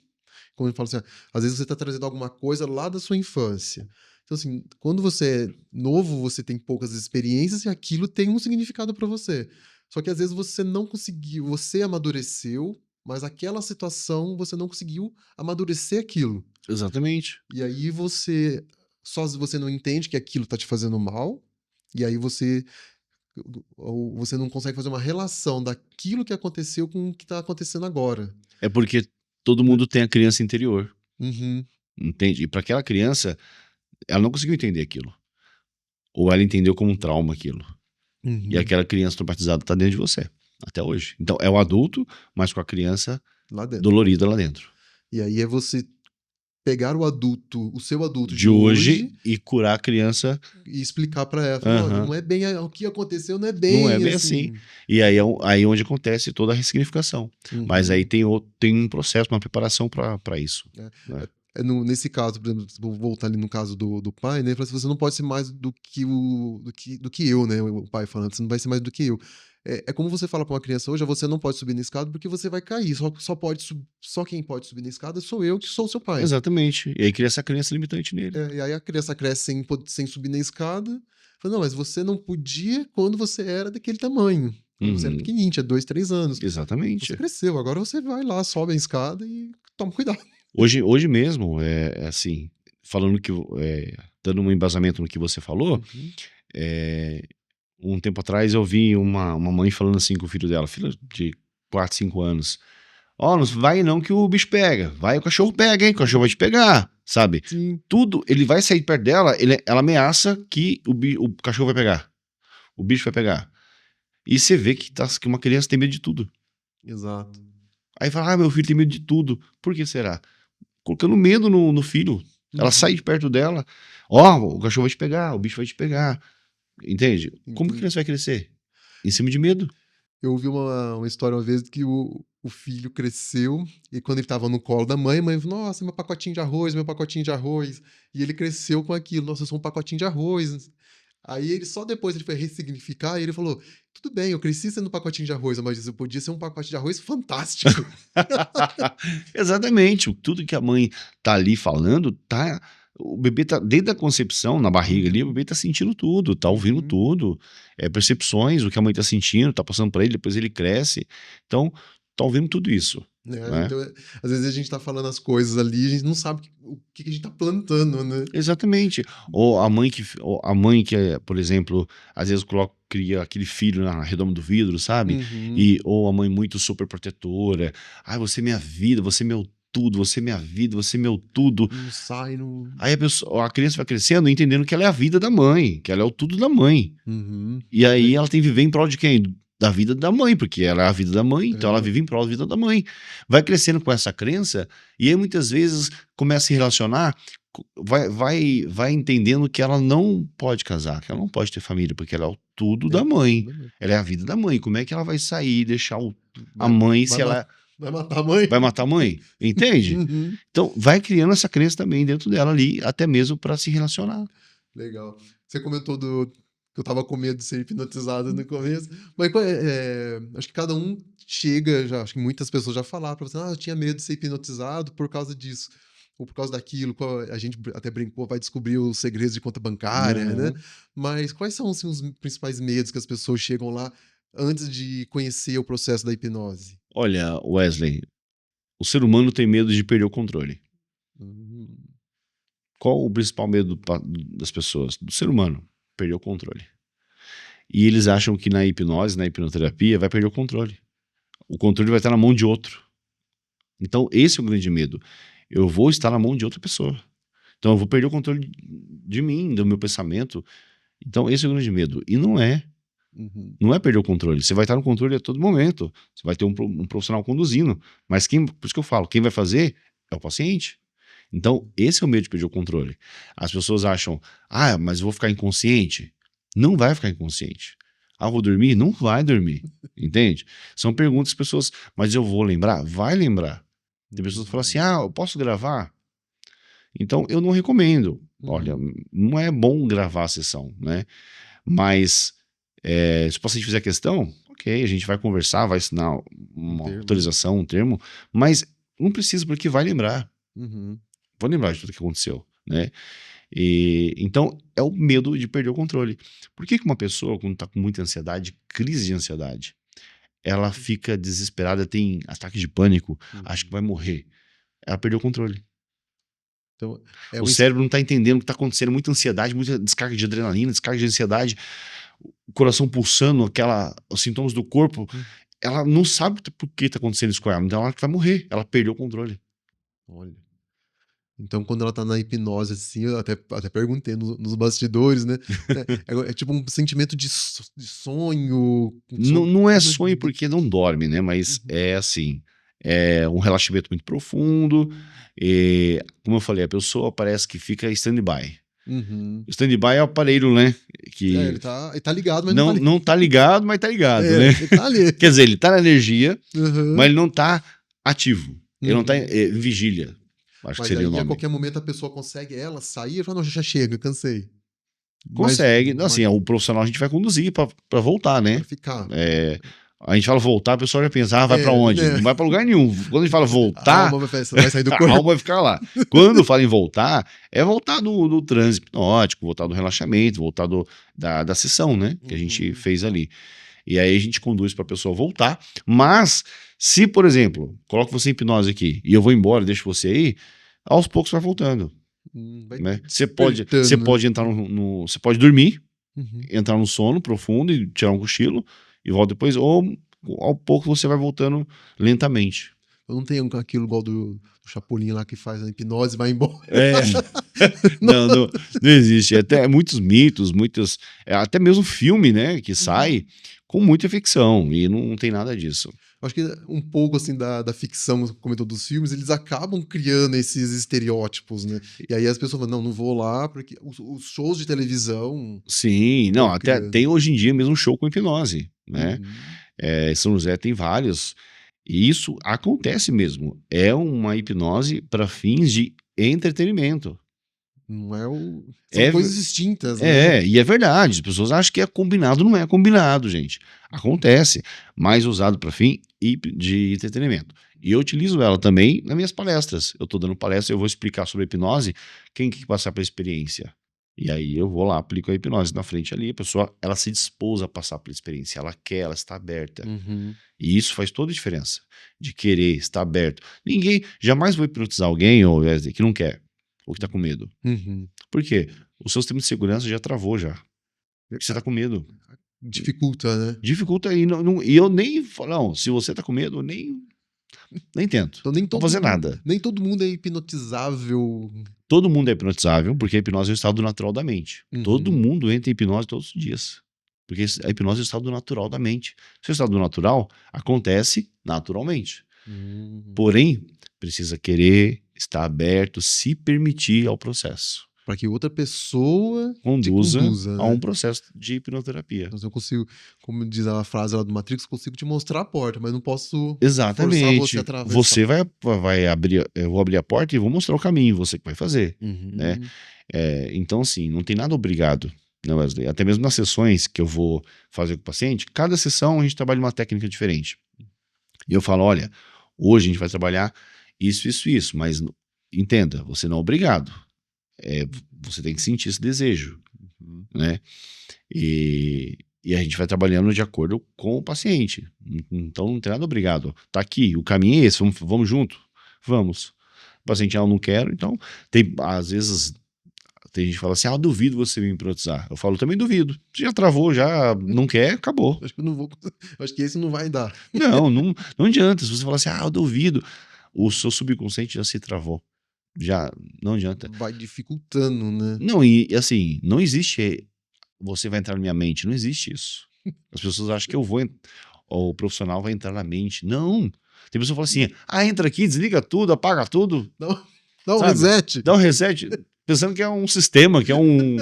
Como eu falo assim, às vezes você está trazendo alguma coisa lá da sua infância. Então, assim, quando você é novo, você tem poucas experiências e aquilo tem um significado para você. Só que às vezes você não conseguiu, você amadureceu, mas aquela situação você não conseguiu amadurecer aquilo. Exatamente. E aí você não entende que aquilo está te fazendo mal, e aí você não consegue fazer uma relação daquilo que aconteceu com o que está acontecendo agora. É porque todo mundo tem a criança interior. Uhum. Entende? E para aquela criança, ela não conseguiu entender aquilo. Ou ela entendeu como um trauma aquilo. Uhum. E aquela criança traumatizada está dentro de você, até hoje. Então, é o adulto, mas com a criança lá dentro. Dolorida lá dentro. E aí é você pegar o seu adulto de hoje e curar a criança e explicar para ela, não é bem o que aconteceu, não é bem assim. E aí é onde acontece toda a ressignificação. Mas aí tem um processo, uma preparação para isso. nesse caso, por exemplo, vou voltar ali no caso do pai, né? Ele falou assim, você não pode ser mais do que eu, né? O pai falando, você não vai ser mais do que eu. É como você fala pra uma criança hoje, você não pode subir na escada porque você vai cair. Só quem pode subir na escada sou eu, que sou o seu pai. Exatamente. E aí cria essa crença limitante nele. E aí a criança cresce sem subir na escada. Fala, não, mas você não podia quando você era daquele tamanho. Quando você era pequenininho, tinha 2, 3 anos. Exatamente. Você cresceu, agora você vai lá, sobe a escada e toma cuidado. Hoje mesmo, assim, falando dando um embasamento no que você falou, um tempo atrás eu vi uma mãe falando assim com o filho dela, filho de 4, 5 anos. Ó, não vai não que o bicho pega. Vai, o cachorro pega, hein? O cachorro vai te pegar, sabe? Sim. Tudo, ele vai sair perto dela, ela ameaça que o cachorro vai pegar. O bicho vai pegar. E você vê que uma criança tem medo de tudo. Exato. Aí fala, meu filho tem medo de tudo. Por que será? Colocando medo no filho. Ela sai de perto dela. Ó, o cachorro vai te pegar, o bicho vai te pegar. Entende? Como que a criança vai crescer? Em cima de medo. Eu ouvi uma história uma vez que o filho cresceu e quando ele tava no colo da mãe, a mãe falou, nossa, meu pacotinho de arroz, meu pacotinho de arroz. E ele cresceu com aquilo, nossa, eu sou um pacotinho de arroz. Aí ele só depois ele foi ressignificar e ele falou, tudo bem, eu cresci sendo um pacotinho de arroz, mas eu podia ser um pacote de arroz fantástico. Exatamente. Tudo que a mãe tá ali falando, o bebê tá, desde a concepção, na barriga ali, o bebê tá sentindo tudo, tá ouvindo tudo. Percepções, o que a mãe tá sentindo, tá passando pra ele, depois ele cresce. Então, tá ouvindo tudo isso. Né? Então, às vezes a gente tá falando as coisas ali, a gente não sabe o que a gente tá plantando, né? Exatamente. Ou a mãe que por exemplo, às vezes cria aquele filho na redoma do vidro, sabe? Ou a mãe muito super protetora. Ai, você é minha vida, você é meu tudo, você é minha vida, você é meu tudo. Não sai, não... Aí a criança vai crescendo entendendo que ela é a vida da mãe, que ela é o tudo da mãe. E aí ela tem que viver em prol de quem? Da vida da mãe, porque ela é a vida da mãe, então ela vive em prol da vida da mãe. Vai crescendo com essa crença e aí muitas vezes começa a se relacionar, vai entendendo que ela não pode casar, que ela não pode ter família, porque ela é o tudo da mãe. Ela é a vida da mãe. Como é que ela vai sair e deixar a mãe se ela... Vai matar a mãe? Vai matar a mãe, entende? Então vai criando essa crença também dentro dela ali, até mesmo para se relacionar. Legal. Você comentou que eu tava com medo de ser hipnotizado no começo, mas acho que cada um chega, acho que muitas pessoas já falaram pra você, eu tinha medo de ser hipnotizado por causa disso, ou por causa daquilo, a gente até brincou, vai descobrir os segredos de conta bancária, né? Mas quais são assim, os principais medos que as pessoas chegam lá antes de conhecer o processo da hipnose? Olha, Wesley, o ser humano tem medo de perder o controle. Qual o principal medo das pessoas? Do ser humano, perder o controle. E eles acham que na hipnose, na hipnoterapia, vai perder o controle. O controle vai estar na mão de outro. Então, esse é o grande medo. Eu vou estar na mão de outra pessoa. Então, eu vou perder o controle de mim, do meu pensamento. Então, esse é o grande medo. E não é. Não é perder o controle. Você vai estar no controle a todo momento. Você vai ter um profissional conduzindo. Mas por isso que eu falo, quem vai fazer é o paciente. Então, esse é o medo de perder o controle. As pessoas acham, mas eu vou ficar inconsciente. Não vai ficar inconsciente. Eu vou dormir? Não vai dormir. Entende? São perguntas que as pessoas, mas eu vou lembrar? Vai lembrar. Tem pessoas que falam assim, eu posso gravar? Então, eu não recomendo. Olha, não é bom gravar a sessão, né? Mas, se o paciente fizer questão, ok, a gente vai conversar, vai assinar uma autorização, um termo, mas não precisa, porque vai lembrar. Vou lembrar de tudo que aconteceu, né? Então, é o medo de perder o controle. Por que uma pessoa, quando está com muita ansiedade, crise de ansiedade, ela fica desesperada, tem ataque de pânico, acha que vai morrer? Ela perdeu o controle. Então, o cérebro não está entendendo o que está acontecendo, muita ansiedade, muita descarga de adrenalina, descarga de ansiedade, o coração pulsando, os sintomas do corpo, ela não sabe por que está acontecendo isso com ela, então ela vai morrer, ela perdeu o controle. Olha. Então, quando ela tá na hipnose, assim, eu até perguntei nos bastidores, né? É tipo um sentimento de sonho. Não é sonho porque não dorme, né? Mas é assim, é um relaxamento muito profundo. E, como eu falei, a pessoa parece que fica stand-by. Stand-by é o aparelho, né? Ele tá ligado, mas não tá ligado, mas tá ligado, né? Ele tá ali. Quer dizer, ele tá na energia, mas ele não tá ativo. Ele não tá em vigília. Acho que Mas seria aí o a nome. qualquer momento a pessoa consegue ela sair e fala, não, já chega, cansei. Consegue. Mas Assim, o profissional a gente vai conduzir pra voltar, pra né? ficar. É, a gente fala voltar, a pessoa já pensa, vai pra onde? Né? Não vai pra lugar nenhum. Quando a gente fala A voltar, alma vai sair do a corpo. alma vai ficar lá. Quando fala em voltar, é voltar do transe hipnótico, voltar do relaxamento, voltar da sessão, né? Que a gente fez ali. E aí a gente conduz pra pessoa voltar. Mas, se, por exemplo, coloco você em hipnose aqui e eu vou embora, deixo você aí, aos poucos vai voltando. Vai Né? Você despertando, né? pode entrar você pode dormir, Uhum. entrar no sono profundo e tirar um cochilo e volta depois, ou ao pouco você vai voltando lentamente. Eu não tenho aquilo igual do Chapolin lá que faz a hipnose e vai embora. É, não existe. Até muitos mitos, até mesmo filme, né, que sai com muita ficção e não tem nada disso. Acho que um pouco assim da ficção, como comentou dos filmes, eles acabam criando esses estereótipos, né? E aí as pessoas falam, não vou lá, porque os shows de televisão Sim, não, vão até criando. tem hoje em dia mesmo show com hipnose, né? Uhum. São José tem vários. E isso acontece mesmo. É uma hipnose para fins de entretenimento. Não é o... São É, coisas distintas, né? e é verdade. As pessoas acham que é combinado, não é combinado, gente. Acontece, mas usado para fim de entretenimento. E eu utilizo ela também nas minhas palestras. Eu estou dando palestra, eu vou explicar sobre a hipnose, quem que passar pela experiência. E aí eu vou lá, aplico a hipnose na frente ali, a pessoa, ela se dispôs a passar pela experiência, ela quer, ela está aberta. Uhum. E isso faz toda a diferença, de querer, estar aberto. Ninguém, jamais vou hipnotizar alguém, ou Wesley, que não quer, ou que está com medo. Uhum. Por quê? O seu sistema de segurança já travou já. Você está com medo. Dificulta, né? Dificulta aí. E eu nem falo, não, se você está com medo, eu nem tento. Então nem Não vou todo fazer mundo, nada. nem todo mundo é hipnotizável. Todo mundo é hipnotizável, porque a hipnose é o estado natural da mente. Uhum. Todo mundo entra em hipnose todos os dias. Porque a hipnose é o estado natural da mente. Se o estado natural acontece naturalmente. Porém, precisa querer, estar aberto, se permitir ao processo. Para que outra pessoa te Conduza conduza, a um né? processo de hipnoterapia. Então, eu consigo, como diz a frase lá do Matrix, consigo te mostrar a porta, mas não posso forçar Exatamente. você a atravessar. Você vai abrir, eu vou abrir a porta e vou mostrar o caminho, você que vai fazer. Uhum. Né? Então, assim, não tem nada obrigado, né, Wesley? Até mesmo nas sessões que eu vou fazer com o paciente, cada sessão a gente trabalha uma técnica diferente. E eu falo, olha, hoje a gente vai trabalhar isso, mas entenda, você não é obrigado. Você tem que sentir esse desejo, né? E a gente vai trabalhando de acordo com o paciente. Então não tem nada obrigado. Tá aqui, o caminho é esse, vamos junto? Vamos. O paciente, não quero, então às vezes tem gente que fala assim, eu duvido você me hipnotizar. Eu falo, também duvido. Você já travou, já não quer, acabou. Acho que eu não vou. Acho que esse não vai dar. Não adianta. Se você falar assim, eu duvido, o seu subconsciente já se travou. Já não adianta. Vai dificultando, né? Não, e assim, não existe você vai entrar na minha mente, não existe isso. As pessoas acham que o profissional vai entrar na mente. Não. Tem pessoa que fala assim, entra aqui, desliga tudo, apaga tudo. Dá um sabe? reset. Dá um reset, pensando que é um sistema, que é um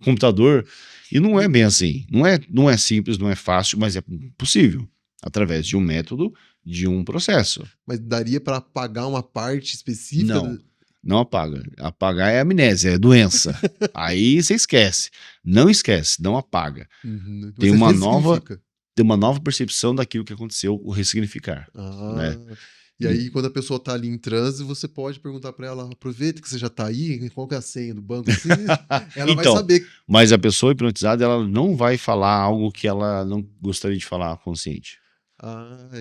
computador. E não é bem assim. Não é simples, não é fácil, mas é possível. Através de um método, de um processo. Mas daria para apagar uma parte específica? Não apaga. Apagar é amnésia, é doença. Aí você esquece. Não esquece, não apaga. Uhum. Tem uma nova percepção daquilo que aconteceu, o ressignificar. Né? E aí, quando a pessoa tá ali em transe, você pode perguntar para ela, aproveita que você já tá aí, qual que é a senha do banco? Assim, ela vai saber. Mas a pessoa hipnotizada, ela não vai falar algo que ela não gostaria de falar consciente.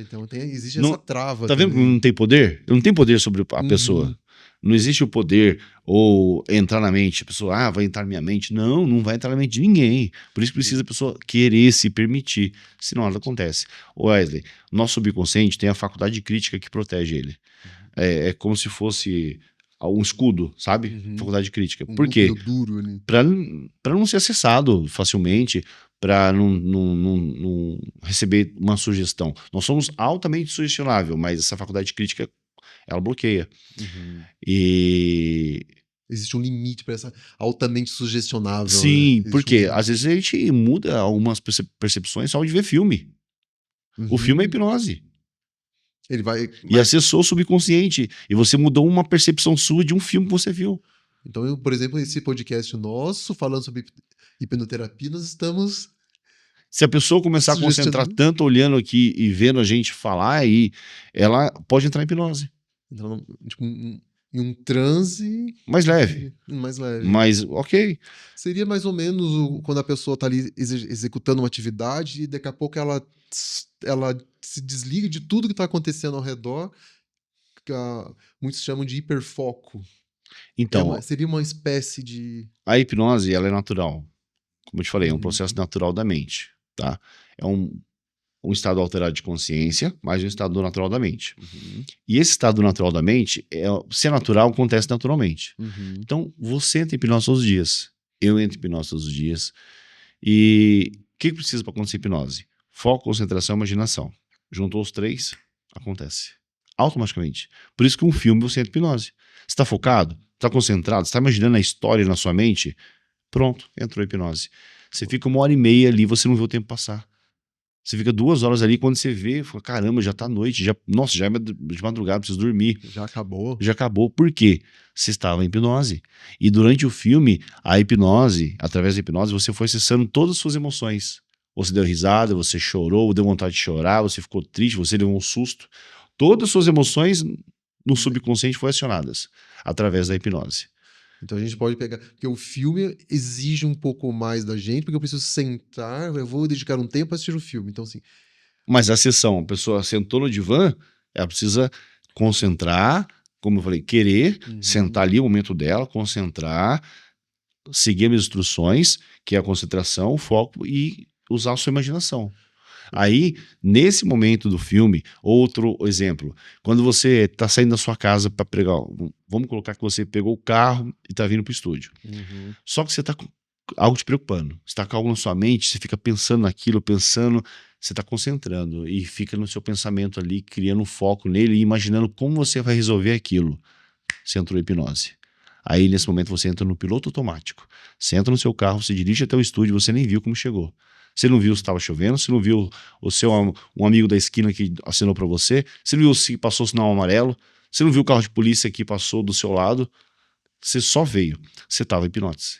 Então existe essa trava. Tá vendo que não tem poder? Não tem poder sobre a pessoa. Não existe o poder ou entrar na mente. A pessoa, vai entrar na minha mente. Não vai entrar na mente de ninguém. Por isso precisa a pessoa querer se permitir. Senão nada acontece. Wesley, nosso subconsciente tem a faculdade de crítica que protege ele. É como se fosse um escudo, sabe? Faculdade de crítica. Por quê? Duro, né? Para não ser acessado facilmente, para não receber uma sugestão. Nós somos altamente sugestionável, mas essa faculdade de crítica ela bloqueia. E existe um limite para essa altamente sugestionável. Sim, porque às vezes a gente muda algumas percepções só de ver filme. O filme é hipnose. Ele vai. E acessou o subconsciente. E você mudou uma percepção sua de um filme que você viu. Então, por exemplo, esse podcast nosso, falando sobre hipnoterapia, nós estamos. Se a pessoa começar a concentrar tanto olhando aqui e vendo a gente falar, aí ela pode entrar em hipnose. Então, tipo, em um transe. Mais leve. Mais leve. Mas, ok. Seria mais ou menos quando a pessoa está ali executando uma atividade e daqui a pouco ela se desliga de tudo que está acontecendo ao redor, que muitos chamam de hiperfoco. Então, seria uma espécie de... A hipnose, ela é natural. Como eu te falei, é um processo natural da mente, tá? É um estado alterado de consciência, mas um estado natural da mente. E esse estado natural da mente, se é natural, acontece naturalmente. Então, você entra em hipnose todos os dias. Eu entro em hipnose todos os dias. E o que precisa para acontecer hipnose? Foco, concentração e imaginação. Juntou os três, acontece. Automaticamente. Por isso que um filme você entra em hipnose. Você está focado? Está concentrado? Você está imaginando a história na sua mente? Pronto, entrou em hipnose. Você fica 1h30 ali, você não vê o tempo passar. Você fica 2 horas ali, quando você vê, fala, caramba, já tá noite, nossa, já é de madrugada, preciso dormir. Já acabou. Já acabou. Por quê? Você estava em hipnose. E durante o filme, a hipnose, através da hipnose, você foi acessando todas as suas emoções. Você deu risada, você chorou, deu vontade de chorar, você ficou triste, você deu um susto. Todas as suas emoções no subconsciente foram acionadas através da hipnose. Então a gente pode pegar... Porque o filme exige um pouco mais da gente, porque eu preciso sentar, eu vou dedicar um tempo para assistir o filme. Então, assim... Mas a sessão, a pessoa sentou no divã, ela precisa concentrar, como eu falei, querer, sentar ali o momento dela, concentrar, seguir as instruções, que é a concentração, o foco e usar a sua imaginação. Aí, nesse momento do filme, outro exemplo, quando você está saindo da sua casa para pregar, vamos colocar que você pegou o carro e está vindo para o estúdio. Só que você está com algo te preocupando, você está com algo na sua mente, você fica pensando naquilo, você está concentrando e fica no seu pensamento ali, criando um foco nele e imaginando como você vai resolver aquilo. Você entrou em hipnose. Aí, nesse momento, você entra no piloto automático. Você entra no seu carro, você dirige até o estúdio, você nem viu como chegou. Você não viu se estava chovendo, você não viu um amigo da esquina que assinou para você, você não viu se passou o sinal amarelo, você não viu o carro de polícia que passou do seu lado, você só veio. Você estava em hipnose.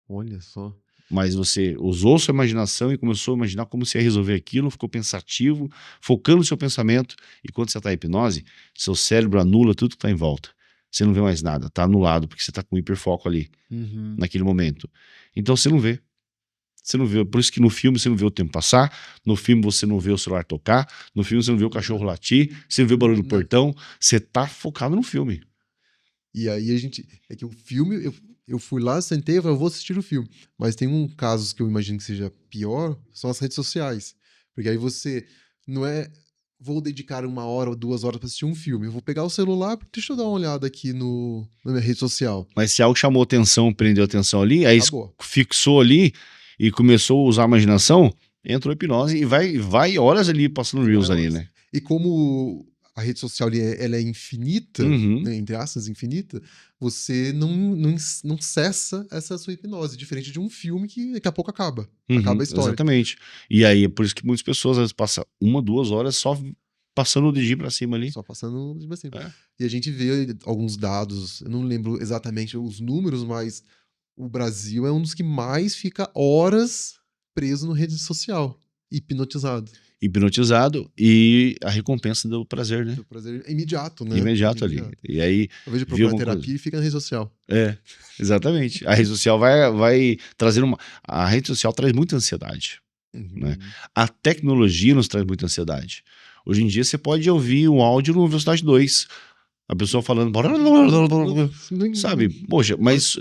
Olha só. Mas você usou sua imaginação e começou a imaginar como você ia resolver aquilo, ficou pensativo, focando no seu pensamento, e quando você está em hipnose, seu cérebro anula tudo que está em volta. Você não vê mais nada, está anulado, porque você está com hiperfoco ali, naquele momento. Então você não vê. Você não vê, por isso que no filme você não vê o tempo passar, no filme você não vê o celular tocar, no filme você não vê o cachorro latir, você não vê o barulho do portão, você tá focado no filme. E aí é que o filme, eu fui lá, sentei e falei, eu vou assistir o filme. Mas tem casos que eu imagino que seja pior, são as redes sociais. Porque aí você não é, vou dedicar 1 hora ou 2 horas para assistir um filme, eu vou pegar o celular, deixa eu dar uma olhada aqui na minha rede social. Mas se algo chamou atenção, prendeu atenção ali, aí fixou ali, e começou a usar a imaginação, entrou em hipnose e vai horas ali passando reels ali, né? E como a rede social ela é infinita, né, entre aspas, infinita, você não cessa essa sua hipnose, diferente de um filme que daqui a pouco acaba a história. Exatamente. E aí é por isso que muitas pessoas às vezes passam 1, 2 horas só passando o dedinho pra cima ali. Só passando o dedinho pra cima. E a gente vê alguns dados, eu não lembro exatamente os números, mas o Brasil é um dos que mais fica horas preso na rede social, hipnotizado. Hipnotizado e a recompensa do prazer, né? O prazer é imediato, né? Imediato ali. E aí, eu vejo procurar terapia e fica na rede social. Exatamente. A rede social vai trazer a rede social traz muita ansiedade. Né? A tecnologia nos traz muita ansiedade. Hoje em dia você pode ouvir um áudio numa velocidade 2. A pessoa falando, sabe? Poxa, mas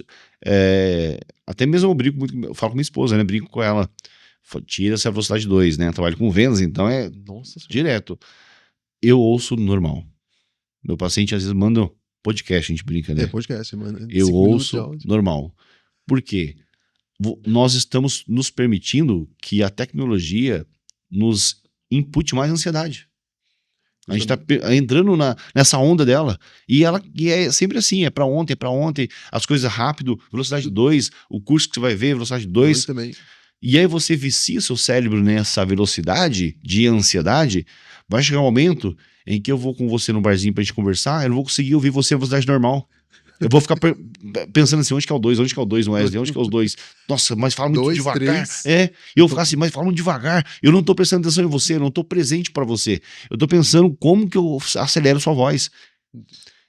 até mesmo eu brinco muito, eu falo com minha esposa, né? Brinco com ela. Tira essa velocidade 2, né? Trabalho com vendas, então direto. Eu ouço normal. Meu paciente às vezes manda podcast, a gente brinca, né? Podcast, mano. Eu ouço normal. Por quê? Nós estamos nos permitindo que a tecnologia nos impute mais ansiedade. A gente tá entrando nessa onda dela. E é sempre assim, é pra ontem, as coisas rápido, velocidade 2, o curso que você vai ver, velocidade 2. também. E aí você vicia seu cérebro nessa velocidade de ansiedade, vai chegar um momento em que eu vou com você no barzinho pra gente conversar, eu não vou conseguir ouvir você à velocidade normal. Eu vou ficar pensando assim, onde que é o 2? Onde que é o 2 no Wesley? Onde que é os 2? Nossa, mas fala muito 2, devagar. 3. E eu vou ficar assim, mas fala muito devagar. Eu não tô prestando atenção em você, eu não tô presente pra você. Eu tô pensando como que eu acelero sua voz.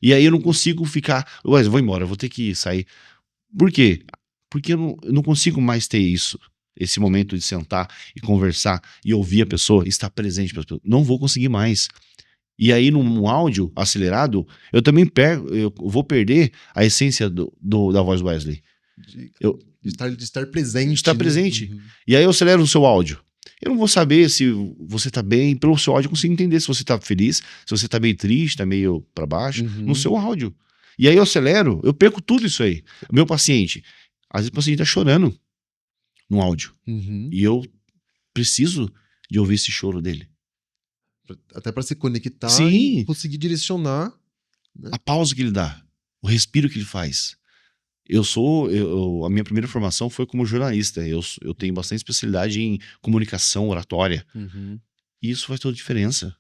E aí eu não consigo ficar, Wesley, eu vou embora, eu vou ter que sair. Por quê? Porque eu não consigo mais ter isso. Esse momento de sentar e conversar e ouvir a pessoa, estar presente para as pessoas. Não vou conseguir mais. E aí, num áudio acelerado, eu também eu vou perder a essência da voz do Wesley. De, Eu, de estar presente. estar né? presente. Uhum. E aí eu acelero o seu áudio. Eu não vou saber se você tá bem, pelo seu áudio eu consigo entender se você tá feliz, se você tá meio triste, tá meio para baixo, no seu áudio. E aí eu acelero, eu perco tudo isso aí. O meu paciente, às vezes o paciente tá chorando no áudio. Uhum. E eu preciso de ouvir esse choro dele. Até para se conectar Sim. e conseguir direcionar. A pausa que ele dá, o respiro que ele faz. A minha primeira formação foi como jornalista. Eu tenho bastante especialidade em comunicação oratória. Uhum. E isso faz toda a diferença.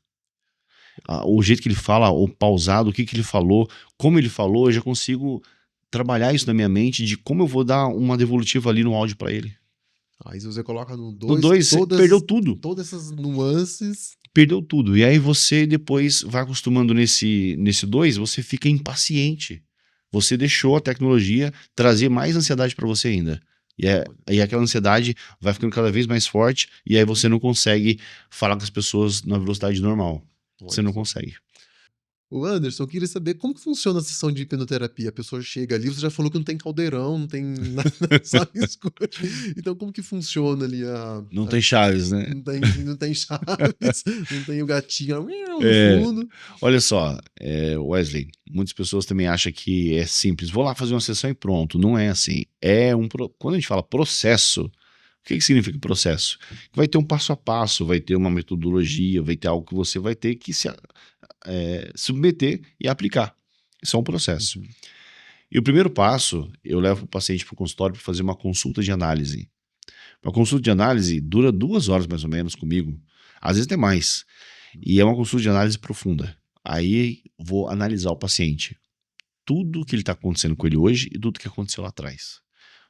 O jeito que ele fala, o pausado, o que ele falou, como ele falou, eu já consigo trabalhar isso na minha mente de como eu vou dar uma devolutiva ali no áudio para ele. Aí você coloca no 2, No 2, perdeu tudo. Todas essas nuances. Perdeu tudo. E aí você depois vai acostumando nesse 2, você fica impaciente. Você deixou a tecnologia trazer mais ansiedade para você ainda. E aquela ansiedade vai ficando cada vez mais forte e aí você não consegue falar com as pessoas na velocidade normal. Você não consegue. O Anderson, eu queria saber como que funciona a sessão de hipnoterapia. A pessoa chega ali, você já falou que não tem caldeirão, não tem nada, só escuro. Então, como que funciona ali Não tem chaves, né? Não tem chaves, não tem o gatinho no fundo. Olha só, Wesley, muitas pessoas também acham que é simples. Vou lá fazer uma sessão e pronto. Não é assim. Quando a gente fala processo, o que significa processo? Vai ter um passo a passo, vai ter uma metodologia, vai ter algo que você vai ter que se submeter e aplicar. Isso é um processo. E o primeiro passo, eu levo o paciente para o consultório para fazer uma consulta de análise. Uma consulta de análise dura 2 horas mais ou menos comigo, às vezes até mais. E é uma consulta de análise profunda. Aí vou analisar o paciente. Tudo que ele está acontecendo com ele hoje e tudo que aconteceu lá atrás.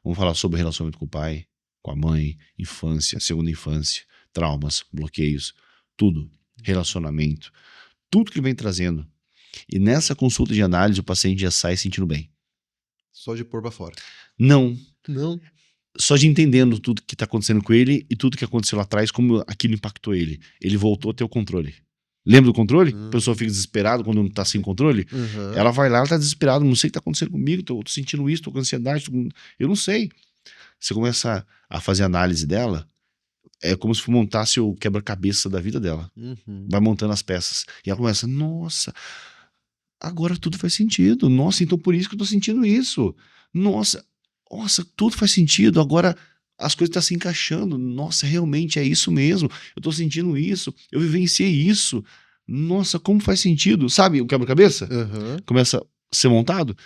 Vamos falar sobre relacionamento com o pai, com a mãe, infância, segunda infância, traumas, bloqueios, tudo. Relacionamento. Tudo que ele vem trazendo. E nessa consulta de análise o paciente já sai sentindo bem. Só de pôr pra fora. Não. Não. Só de entendendo tudo que está acontecendo com ele e tudo que aconteceu lá atrás, como aquilo impactou ele. Ele voltou a ter o controle. Lembra do controle? A pessoa fica desesperada quando não está sem controle. Ela vai lá, ela está desesperada, não sei o que está acontecendo comigo, tô sentindo isso, tô com ansiedade, eu não sei. Você começa a fazer análise dela, é como se montasse o quebra-cabeça da vida dela. Vai montando as peças. E ela começa, nossa, agora tudo faz sentido. Nossa, então por isso que eu tô sentindo isso. Nossa, tudo faz sentido. Agora as coisas estão se encaixando. Nossa, realmente é isso mesmo. Eu tô sentindo isso. Eu vivenciei isso. Nossa, como faz sentido. Sabe o quebra-cabeça? Começa a ser montado.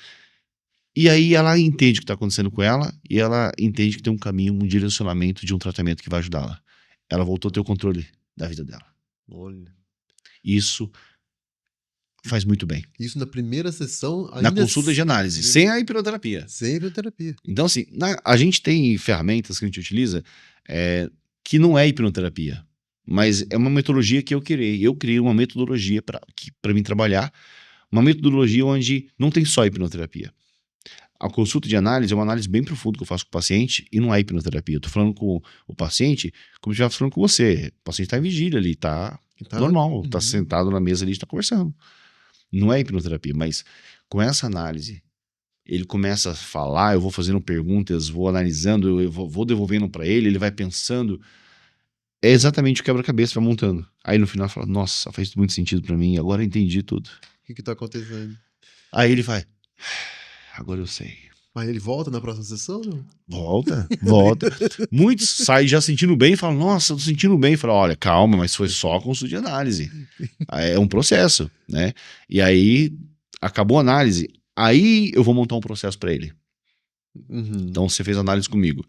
E aí ela entende o que está acontecendo com ela e ela entende que tem um caminho, um direcionamento de um tratamento que vai ajudá-la. Ela voltou a ter o controle da vida dela. Olha. Isso faz muito bem. Isso na primeira sessão? Na consulta de análise, sem a hipnoterapia. Sem a hipnoterapia. Então, assim, a gente tem ferramentas que a gente utiliza que não é hipnoterapia, mas é uma metodologia que eu criei. Eu criei uma metodologia para mim trabalhar, uma metodologia onde não tem só hipnoterapia. A consulta de análise é uma análise bem profunda que eu faço com o paciente e não é hipnoterapia. Eu tô falando com o paciente como se eu estivesse falando com você. O paciente tá em vigília ali, tá normal, tá sentado na mesa ali, tá conversando. Não é hipnoterapia, mas com essa análise, ele começa a falar, eu vou fazendo perguntas, vou analisando, eu vou devolvendo para ele, ele vai pensando. É exatamente o quebra-cabeça, vai montando. Aí no final fala, nossa, faz muito sentido para mim, agora eu entendi tudo. O que tá acontecendo? Aí ele vai... Agora eu sei. Mas ele volta na próxima sessão, não? Volta. Muitos saem já sentindo bem e falam, nossa, eu tô sentindo bem. Fala, olha, calma, mas foi só a consulta de análise. É um processo, né? E aí, acabou a análise. Aí eu vou montar um processo para ele. Então, você fez análise comigo.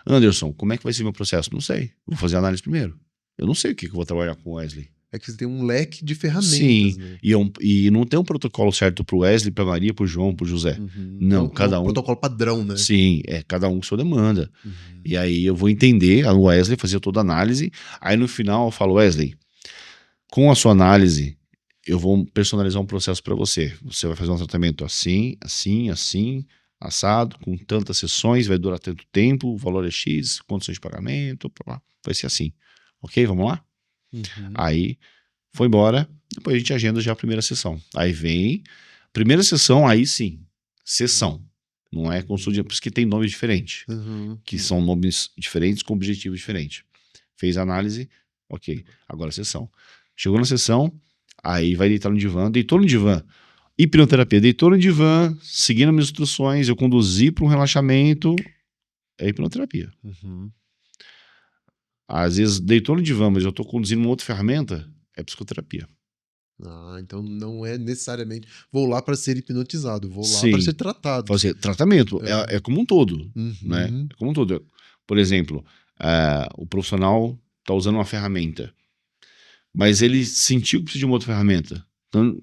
Anderson, como é que vai ser meu processo? Não sei. Eu vou fazer a análise primeiro. Eu não sei o que eu vou trabalhar com o Wesley. É que você tem um leque de ferramentas, Sim, né? e não tem um protocolo certo pro Wesley, pra Maria, pro João, pro José. Uhum. Não, É cada um um. protocolo padrão, né? Sim, cada um com sua demanda. Uhum. E aí eu vou entender a Wesley, fazer toda a análise. Aí no final eu falo, Wesley, com a sua análise, eu vou personalizar um processo para você. Você vai fazer um tratamento assim, assim, assim, assado, com tantas sessões, vai durar tanto tempo, o valor é X, condições de pagamento, vai ser assim. Ok, vamos lá? Uhum. Aí foi embora, depois a gente agenda já a primeira sessão. Aí vem, primeira sessão, aí sim, sessão. Não é consulta, por isso que tem nomes diferentes, Uhum. que são nomes diferentes com objetivos diferentes. Fez a análise, ok, agora a sessão. Chegou na sessão, aí vai deitar no divã, deitou no divã, hipnoterapia, deitou no divã, seguindo as instruções, eu conduzi para um relaxamento, é hipnoterapia. Uhum. Às vezes deitou no divã, mas eu estou conduzindo uma outra ferramenta, é psicoterapia. Ah, então não é necessariamente vou lá para ser hipnotizado, vou lá para Sim, ser tratado. fazer tratamento É. é como um todo, né? Uhum. É como um todo. Por exemplo, o profissional está usando uma ferramenta, mas ele sentiu que precisa de uma outra ferramenta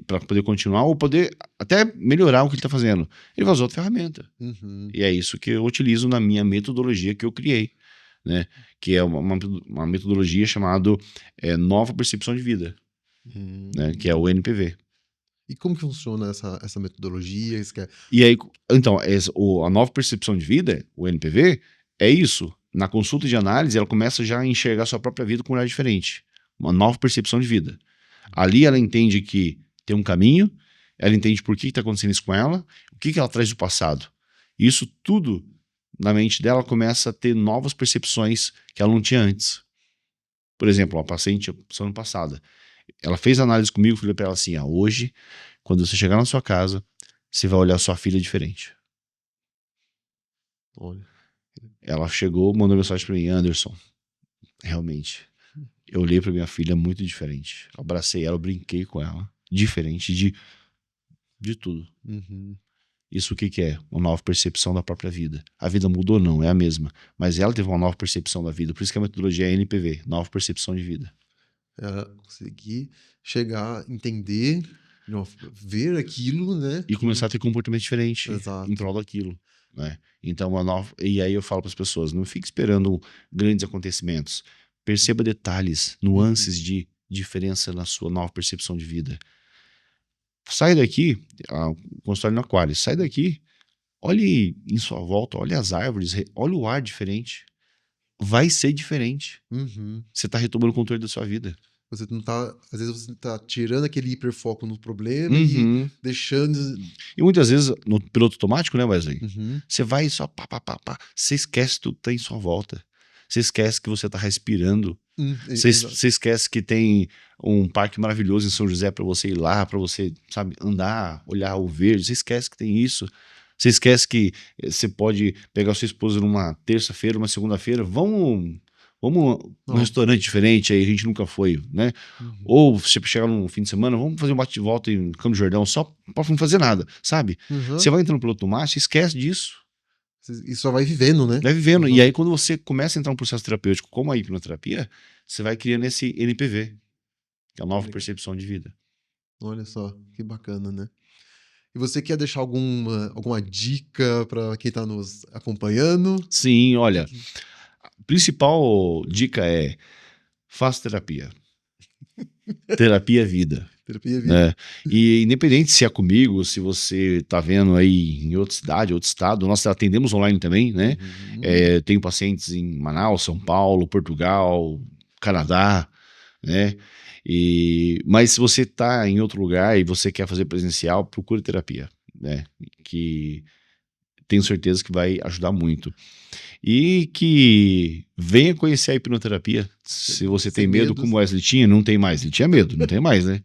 para poder continuar ou poder até melhorar o que ele está fazendo. Ele vai usar outra ferramenta. Uhum. E é isso que eu utilizo na minha metodologia que eu criei, né? Que é uma metodologia chamada Nova Percepção de Vida, né? Que é o NPV. E como que funciona essa metodologia? E aí, então, a nova percepção de vida, o NPV, é isso. Na consulta de análise, ela começa já a enxergar sua própria vida com um olhar diferente. Uma nova percepção de vida. Ali ela entende que tem um caminho, ela entende por que está acontecendo isso com ela, o que ela traz do passado. Isso tudo, na mente dela, começa a ter novas percepções que ela não tinha antes. Por exemplo, uma paciente, semana passada, ela fez análise comigo, falei para ela assim, hoje, quando você chegar na sua casa, você vai olhar sua filha diferente. Olha. Ela chegou, mandou mensagem para mim, Anderson, realmente, eu olhei para minha filha muito diferente. Eu abracei ela, eu brinquei com ela, diferente de tudo. Uhum. Isso o que que é? Uma nova percepção da própria vida. A vida mudou? Não, é a mesma. Mas ela teve uma nova percepção da vida. Por isso que a metodologia é NPV, nova percepção de vida. Ela conseguir chegar, entender, ver aquilo, né? E começar a ter comportamento diferente Exato. em prol daquilo. Né? Então, e aí eu falo para as pessoas, não fique esperando grandes acontecimentos. Perceba detalhes, nuances de diferença na sua nova percepção de vida. Sai daqui, consultório no aquário, sai daqui, olhe em sua volta, olhe as árvores, olhe o ar diferente. Vai ser diferente. Uhum. Você está retomando o controle da sua vida. Você não tá, às vezes você tá tirando aquele hiperfoco no problema Uhum. e deixando. E muitas vezes, no piloto automático, né, Wesley? Uhum. Você vai e só pá. Você esquece tudo que tá em sua volta. Você esquece que você tá respirando. Você esquece que tem um parque maravilhoso em São José para você ir lá, para você, sabe, andar, olhar o verde. Você esquece que tem isso. Você esquece que você pode pegar sua esposa numa terça-feira, uma segunda-feira, vamos num restaurante diferente, aí a gente nunca foi, né? Uhum. Ou você chegar num fim de semana, vamos fazer um bate-volta em Campo do Jordão, só pra não fazer nada, sabe? Uhum. Você vai entrando pelo automático, esquece disso. E só vai vivendo, né? Vai vivendo. Uhum. E aí, quando você começa a entrar num processo terapêutico como a hipnoterapia, você vai criando esse NPV, que é a nova percepção de vida. Olha só, que bacana, né? E você quer deixar alguma dica para quem está nos acompanhando? Sim, olha, a principal dica é: faça terapia. Terapia é vida. Terapia é vida. Né? E independente se é comigo, se você está vendo aí em outra cidade, outro estado, nós atendemos online também, né? Uhum. Tenho pacientes em Manaus, São Paulo, Portugal, Canadá, né? Mas se você está em outro lugar e você quer fazer presencial, procure terapia, né? Que tenho certeza que vai ajudar muito. E que venha conhecer a hipnoterapia. Se você tem medo, como o Wesley tinha, não tem mais. Ele tinha medo, não tem mais, né?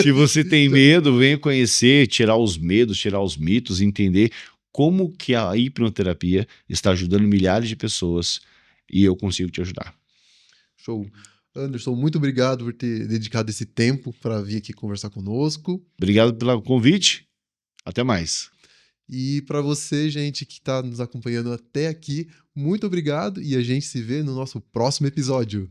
Se você tem medo, venha conhecer, tirar os medos, tirar os mitos, entender como que a hipnoterapia está ajudando milhares de pessoas e eu consigo te ajudar. Show. Anderson, muito obrigado por ter dedicado esse tempo para vir aqui conversar conosco. Obrigado pelo convite. Até mais. E para você, gente, que está nos acompanhando até aqui, muito obrigado e a gente se vê no nosso próximo episódio.